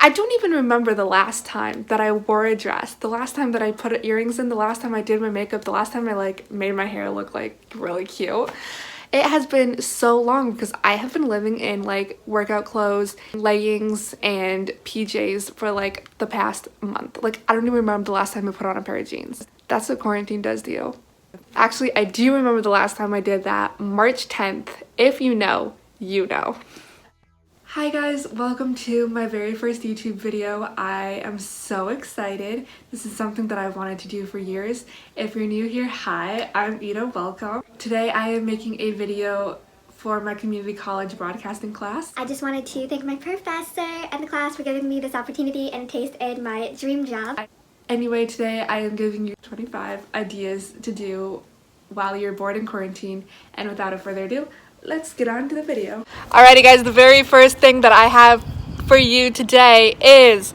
I don't even remember the last time that I wore a dress, the last time that I put earrings in, the last time I did my makeup, the last time I like made my hair look like really cute. It has been so long because I have been living in like workout clothes, leggings, and PJs for like the past month. Like I don't even remember the last time I put on a pair of jeans. That's what quarantine does to you. Actually, I do remember the last time I did that, March 10th. If you know, you know. Hi guys, welcome to my very first YouTube video. I am so excited. This is something that I've wanted to do for years. If you're new here, hi, I'm Ida, welcome. Today I am making a video for my community college broadcasting class. I just wanted to thank my professor and the class for giving me this opportunity and taste in my dream job. Anyway, today I am giving you 25 ideas to do while you're bored in quarantine, and without further ado, let's get on to the video. Alrighty guys, the very first thing that I have for you today is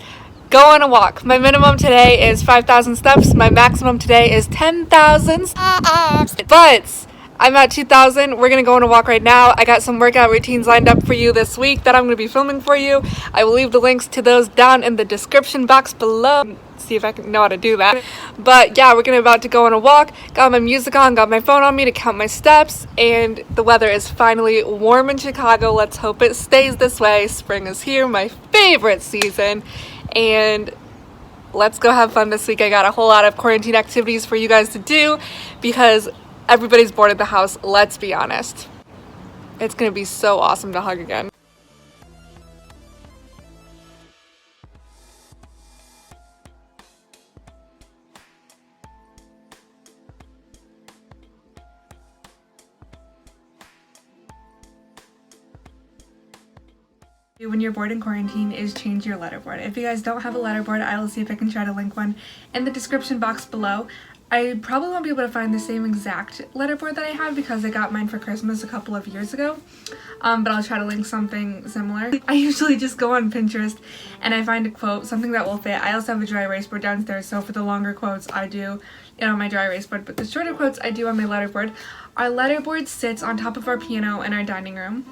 go on a walk. My minimum today is 5,000 steps. My maximum today is 10,000 steps. But I'm at 2,000. We're going to go on a walk right now. I got some workout routines lined up for you this week that I'm going to be filming for you. I will leave the links to those down in the description box below. See if I can know how to do that. But yeah, we're about to go on a walk. Got my music on, got my phone on me to count my steps, and the weather is finally warm in Chicago. Let's hope it stays this way. Spring is here, my favorite season, and let's go have fun this week. I got a whole lot of quarantine activities for you guys to do because everybody's bored at the house, let's be honest. It's gonna be so awesome to hug again. When you're bored in quarantine is change your letterboard. If you guys don't have a letterboard, I will see if I can try to link one in the description box below. I probably won't be able to find the same exact letterboard that I have because I got mine for Christmas a couple of years ago, but I'll try to link something similar. I usually just go on Pinterest and I find a quote, something that will fit. I also have a dry erase board downstairs, so for the longer quotes I do my dry erase board, but the shorter quotes I do on my letterboard. Our letterboard sits on top of our piano in our dining room.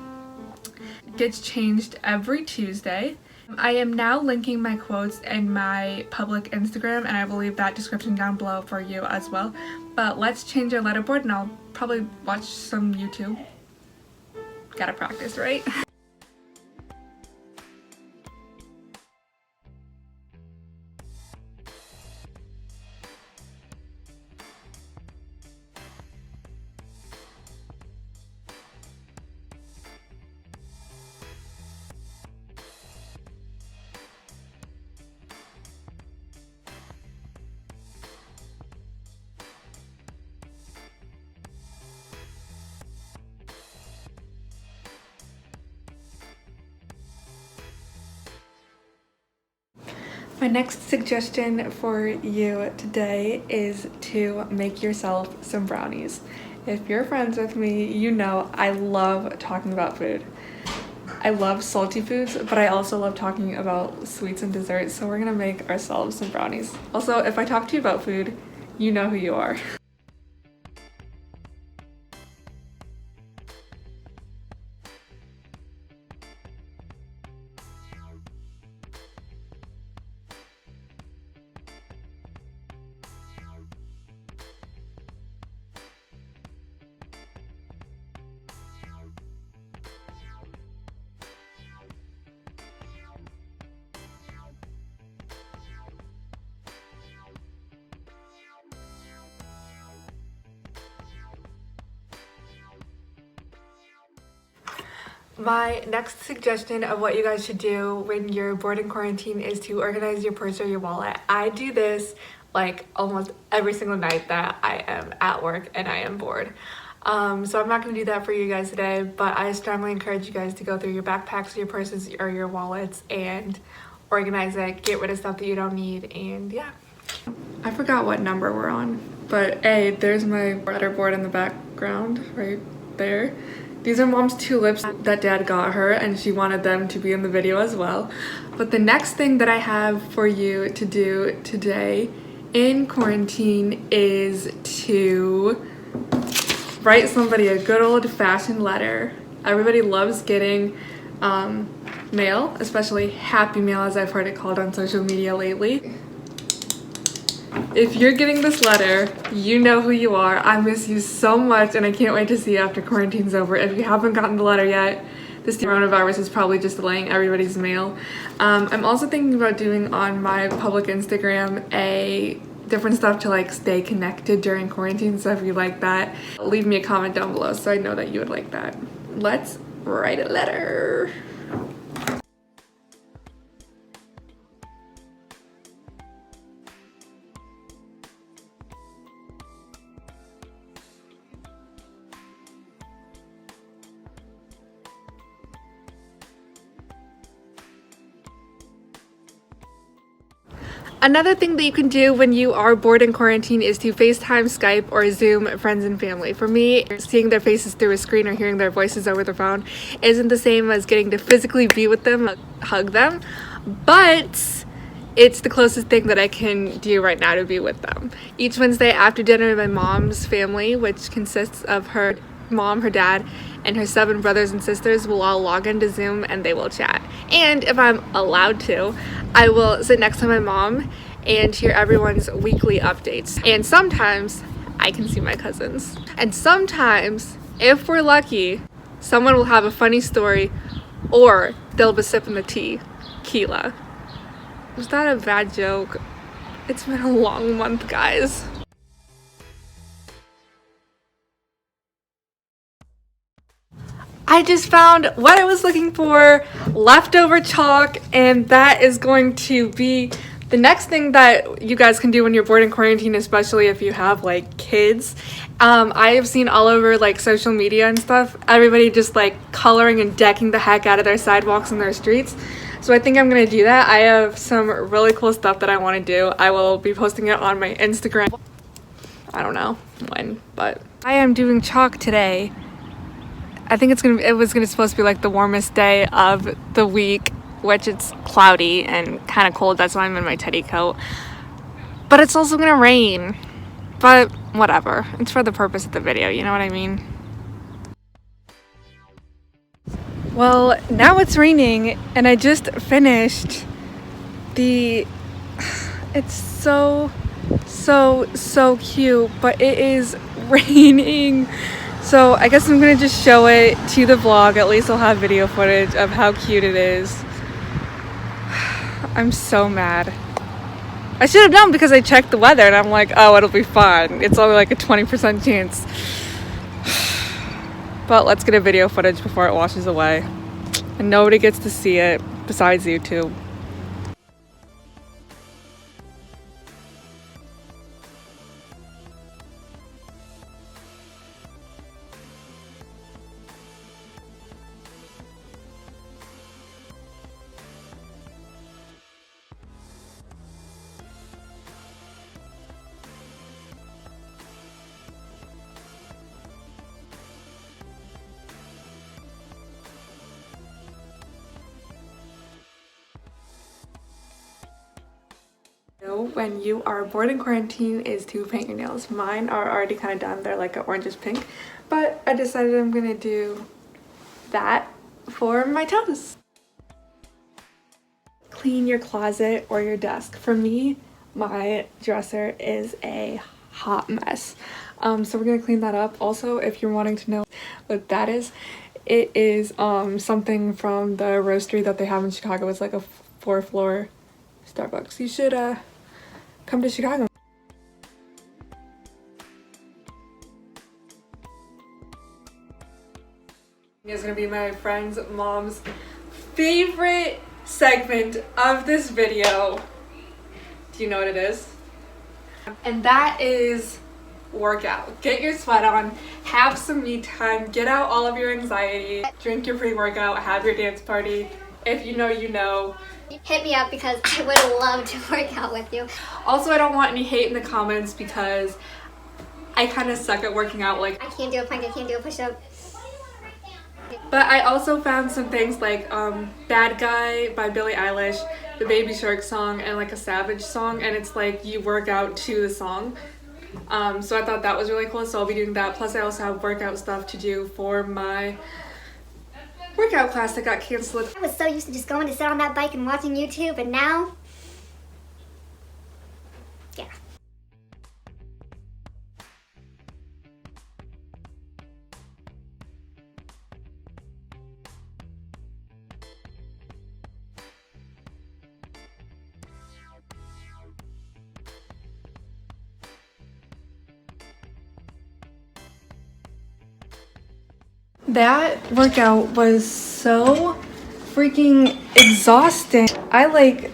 It gets changed every Tuesday. I am now linking my quotes in my public Instagram, and I will leave that description down below for you as well. But let's change our letterboard and I'll probably watch some YouTube. Gotta practice, right? My next suggestion for you today is to make yourself some brownies. If you're friends with me, you know I love talking about food. I love salty foods, but I also love talking about sweets and desserts, so we're gonna make ourselves some brownies. Also, if I talk to you about food, you know who you are. My next suggestion of what you guys should do when you're bored in quarantine is to organize your purse or your wallet. I do this like almost every single night that I am at work and I am bored. So I'm not going to do that for you guys today, but I strongly encourage you guys to go through your backpacks, your purses, or your wallets and organize it, get rid of stuff that you don't need, and yeah. I forgot what number we're on, but hey, there's my letterboard in the background right there. These are Mom's tulips that Dad got her, and she wanted them to be in the video as well. But the next thing that I have for you to do today in quarantine is to write somebody a good old-fashioned letter. Everybody loves getting mail, especially happy mail as I've heard it called on social media lately. If you're getting this letter, you know who you are. I miss you so much and I can't wait to see you after quarantine's over. If you haven't gotten the letter yet, this coronavirus is probably just delaying everybody's mail. I'm also thinking about doing on my public Instagram a different stuff to like stay connected during quarantine, so if you like that, leave me a comment down below so I know that you would like that. Let's write a letter. Another thing that you can do when you are bored in quarantine is to FaceTime, Skype, or Zoom friends and family. For me, seeing their faces through a screen or hearing their voices over the phone isn't the same as getting to physically be with them, hug them, but it's the closest thing that I can do right now to be with them. Each Wednesday after dinner, my mom's family, which consists of her mom, her dad, and her 7 brothers and sisters, will all log into Zoom and they will chat. And if I'm allowed to, I will sit next to my mom and hear everyone's weekly updates. And sometimes I can see my cousins. And sometimes, if we're lucky, someone will have a funny story or they'll be sipping the tea. Keela. Was that a bad joke? It's been a long month, guys. I just found what I was looking for, leftover chalk, and that is going to be the next thing that you guys can do when you're bored in quarantine, especially if you have like kids. I have seen all over like social media and stuff, everybody just like coloring and decking the heck out of their sidewalks and their streets. So I think I'm gonna do that. I have some really cool stuff that I want to do. I will be posting it on my Instagram. I don't know when, but I am doing chalk today. I think it was supposed to be like the warmest day of the week, which it's cloudy and kind of cold. That's why I'm in my teddy coat. But it's also gonna rain. But whatever. It's for the purpose of the video, you know what I mean? Well, now it's raining and I just finished the... It's so cute, but it is raining. So I guess I'm gonna just show it to the vlog. At least I'll have video footage of how cute it is. I'm so mad. I should have known because I checked the weather and I'm like, oh, it'll be fun. It's only like a 20% chance. But let's get a video footage before it washes away. And nobody gets to see it besides YouTube. When you are bored in quarantine is to paint your nails. Mine are already kind of done. They're like an orangish pink, but I decided I'm gonna do that for my toes. Clean your closet or your desk. For me, my dresser is a hot mess. So we're gonna clean that up. Also, if you're wanting to know what that is, it is something from the roastery that they have in Chicago. It's like a 4-floor Starbucks. You should come to Chicago. It's gonna be my friend's mom's favorite segment of this video. Do you know what it is? And that is workout. Get your sweat on, have some me time, get out all of your anxiety, drink your pre-workout, have your dance party. If you know, you know. Hit me up because I would love to work out with you. Also, I don't want any hate in the comments because I kind of suck at working out. Like, I can't do a plank, I can't do a push-up. But I also found some things like Bad Guy by Billie Eilish, the Baby Shark song, and like a Savage song, and it's like you work out to the song. So I thought that was really cool, so I'll be doing that. Plus I also have workout stuff to do for my workout class that got canceled. I was so used to just going to sit on that bike and watching YouTube, and now, yeah. That workout was so freaking exhausting. I like,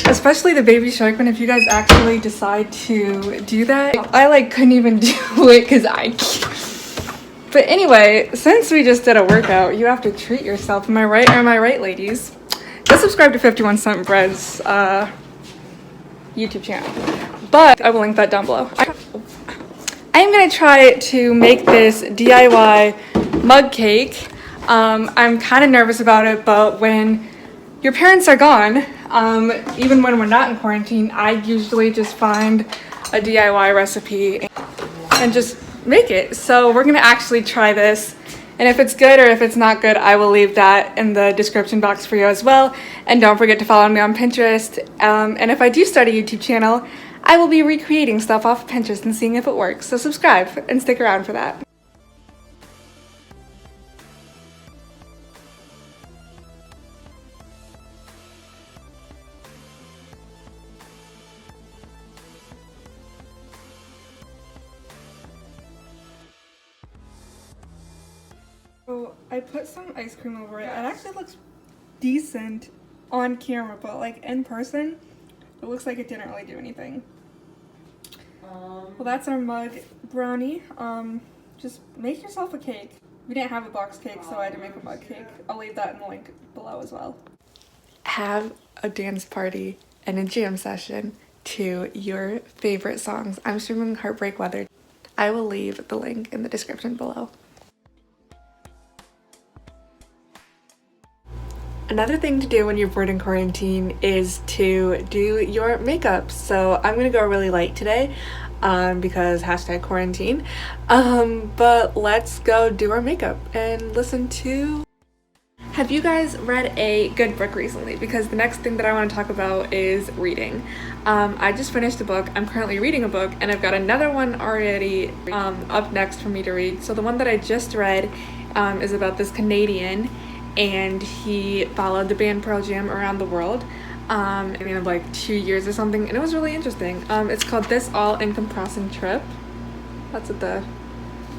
especially the baby shark one, if you guys actually decide to do that. I like couldn't even do it because I can't. But anyway, since we just did a workout, you have to treat yourself. Am I right? Or am I right, ladies? Go subscribe to 51 Cent Bread's YouTube channel. But I will link that down below. I'm gonna try to make this DIY mug cake. I'm kind of nervous about it, but when your parents are gone, even when we're not in quarantine, I usually just find a DIY recipe and just make it. So we're gonna actually try this, and if it's good or if it's not good, I will leave that in the description box for you as well. And don't forget to follow me on Pinterest. And if I do start a YouTube channel, I will be recreating stuff off of Pinterest and seeing if it works. So subscribe and stick around for that. So I put some ice cream over it. It actually looks decent on camera, but like in person, it looks like it didn't really do anything. Well, that's our mug brownie. Just make yourself a cake. We didn't have a box cake, so I had to make a mug cake. I'll leave that in the link below as well. Have a dance party and a jam session to your favorite songs. I'm streaming Heartbreak Weather. I will leave the link in the description below. Another thing to do when you're bored in quarantine is to do your makeup. So I'm gonna go really light today because hashtag quarantine. But let's go do our makeup and listen to... Have you guys read a good book recently? Because the next thing that I want to talk about is reading. I just finished a book. I'm currently reading a book, and I've got another one already up next for me to read. So the one that I just read is about this Canadian, and he followed the band Pearl Jam around the world in like 2 years or something, and it was really interesting. It's called This All-Encompassing Trip. That's what the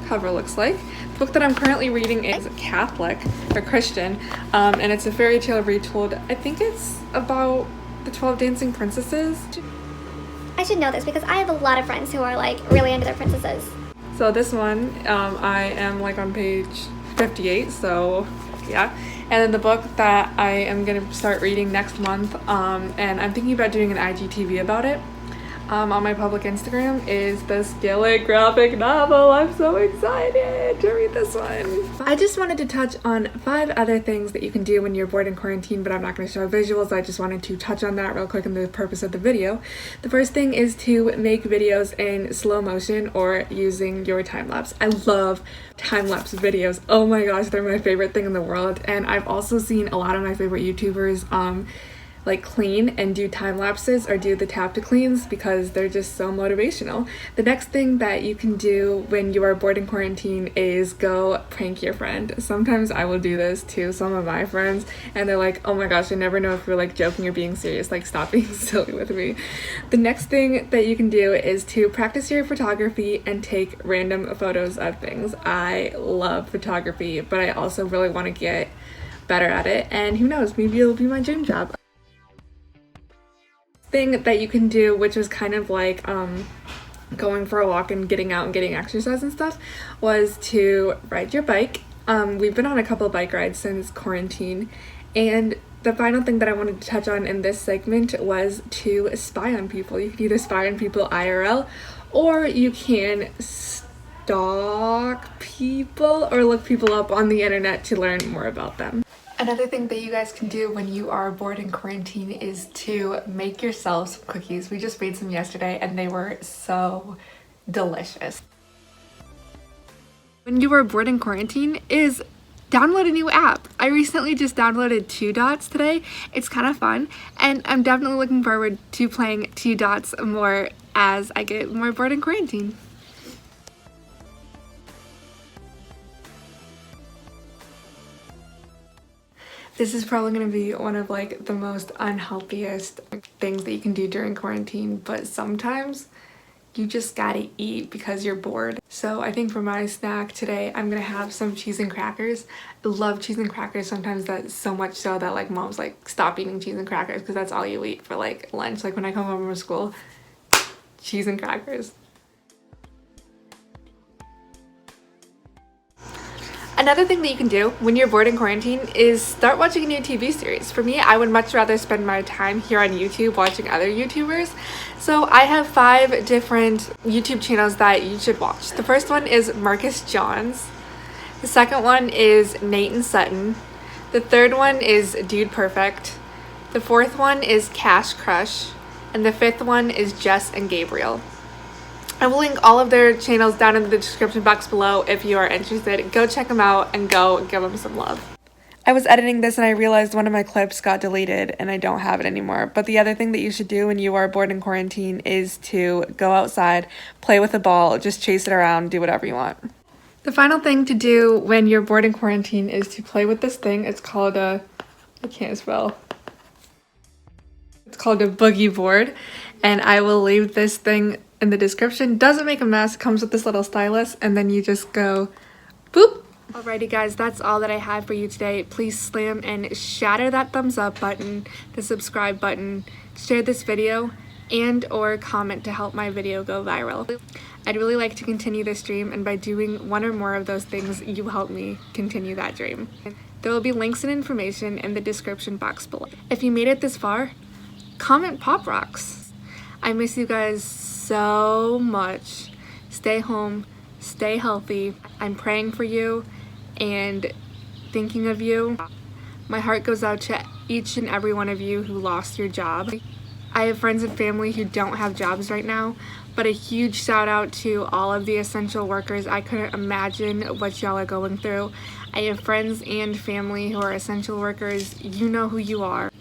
cover looks like. The book that I'm currently reading is Catholic or Christian, and it's a fairy tale retold. I think it's about the 12 dancing princesses. I should know this because I have a lot of friends who are like really into their princesses. So this one, I am like on page 58, so yeah. And then the book that I am gonna start reading next month, and I'm thinking about doing an IGTV about it on my public Instagram, is the Skillet graphic novel. I'm so excited to read this one. I just wanted to touch on 5 other things that you can do when you're bored in quarantine, but I'm not going to show visuals. I just wanted to touch on that real quick in the purpose of the video. The first thing is to make videos in slow motion or using your time-lapse. I love time-lapse videos. Oh my gosh, they're my favorite thing in the world. And I've also seen a lot of my favorite YouTubers like clean and do time lapses or do the tap to cleans because they're just so motivational. The next thing that you can do when you are bored in quarantine is go prank your friend. Sometimes I will do this to some of my friends and they're like, oh my gosh, I never know if you're like joking or being serious, like stop being silly with me. The next thing that you can do is to practice your photography and take random photos of things. I love photography, but I also really want to get better at it, and who knows, maybe it'll be my dream job. Thing that you can do, which was kind of like going for a walk and getting out and getting exercise and stuff, was to ride your bike. We've been on a couple of bike rides since quarantine, and the final thing that I wanted to touch on in this segment was to spy on people. You can either spy on people IRL, or you can stalk people or look people up on the internet to learn more about them. Another thing that you guys can do when you are bored in quarantine is to make yourself some cookies. We just made some yesterday and they were so delicious. When you are bored in quarantine is download a new app. I recently just downloaded 2 Dots today. It's kind of fun, and I'm definitely looking forward to playing 2 Dots more as I get more bored in quarantine. This is probably going to be one of like the most unhealthiest things that you can do during quarantine, but sometimes you just gotta eat because you're bored. So I think for my snack today, I'm gonna have some cheese and crackers. I love cheese and crackers. Sometimes that's so much so that like mom's like, stop eating cheese and crackers because that's all you eat for like lunch. Like when I come home from school, cheese and crackers. Another thing that you can do when you're bored in quarantine is start watching a new TV series. For me, I would much rather spend my time here on YouTube watching other YouTubers. So I have 5 different YouTube channels that you should watch. The first one is Marcus Johns. The second one is Nate and Sutton. The third one is Dude Perfect. The fourth one is Cash Crush. And the fifth one is Jess and Gabriel. I will link all of their channels down in the description box below if you are interested. Go check them out and go give them some love. I was editing this and I realized one of my clips got deleted and I don't have it anymore. But the other thing that you should do when you are bored in quarantine is to go outside, play with a ball, just chase it around, do whatever you want. The final thing to do when you're bored in quarantine is to play with this thing. It's called a, I can't spell. It's called a boogie board, and I will leave this thing in the description. Doesn't make a mess, comes with this little stylus, and then you just go boop. Alrighty guys, that's all that I have for you today. Please slam and shatter that thumbs up button, the subscribe button, share this video, and or comment to help my video go viral. I'd really like to continue this dream, and by doing one or more of those things, you help me continue that dream. There will be links and information in the description box below. If you made it this far, comment Pop Rocks. I miss you guys so much. Stay home, stay healthy. I'm praying for you and thinking of you. My heart goes out to each and every one of you who lost your job. I have friends and family who don't have jobs right now, but a huge shout out to all of the essential workers. I couldn't imagine what y'all are going through. I have friends and family who are essential workers. You know who you are.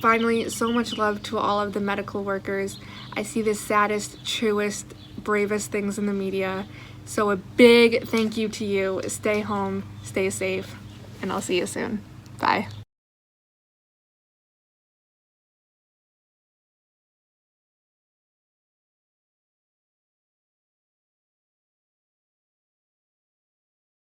Finally, so much love to all of the medical workers. I see the saddest, truest, bravest things in the media. So a big thank you to you. Stay home, stay safe, and I'll see you soon. Bye.